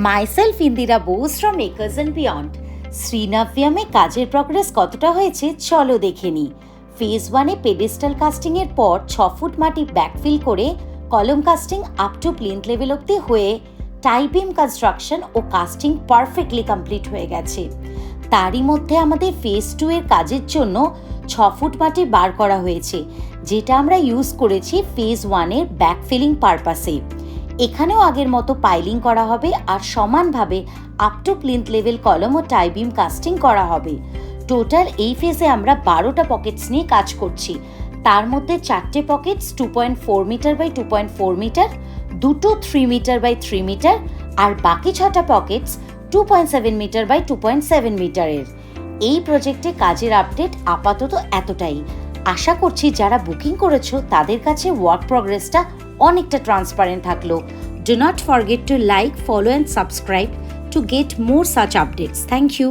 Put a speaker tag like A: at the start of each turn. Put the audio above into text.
A: Myself Indira Bose from acres and beyond. শ্রীনাভিয়ামে কাজের progress কতটা হয়েছে চলো দেখে নিই। ফেজ 1-এ পেডেস্টাল কাস্টিংয়ের পর 6 ফুট মাটি ব্যাকফিল করে কলম casting up to plinth level অব্দি হয়ে টাই বিম কনস্ট্রাকশন ও কাস্টিং পারফেক্টলি কমপ্লিট হয়ে গেছে। তারই মধ্যে আমাদের ফেজ 2-এর কাজের জন্য 6 ফুট মাটি বার করা হয়েছে, যেটা আমরা ইউজ করেছি ফেজ 1-এর ব্যাকফিলিং পারপাসে। এখানেও আগের মতো পাইলিং করা হবে আর সমানভাবে আপ টু প্লিন্থ লেভেল কলম ও টাই বিম কাস্টিং করা হবে। টোটাল এই ফেজে আমরা 12টা পকেটস নিয়ে কাজ করছি। তার মধ্যে 4টে পকেটস 2.4 মিটার বাই 2.4 মিটার, 2টো 3 মিটার বাই 3 মিটার আর বাকি 6টা পকেটস 2.7 মিটার বাই 2.7 মিটারের। এই প্রজেক্টে কাজের আপডেট আপাতত এতটাই। আশা করছি যারা বুকিং করেছো তাদের কাছে ওয়ার্ক প্রগ্রেসটা অনেকটা ট্রান্সপারেন্ট থাকলো। Do not forget to like, follow and subscribe to get more such updates. Thank you.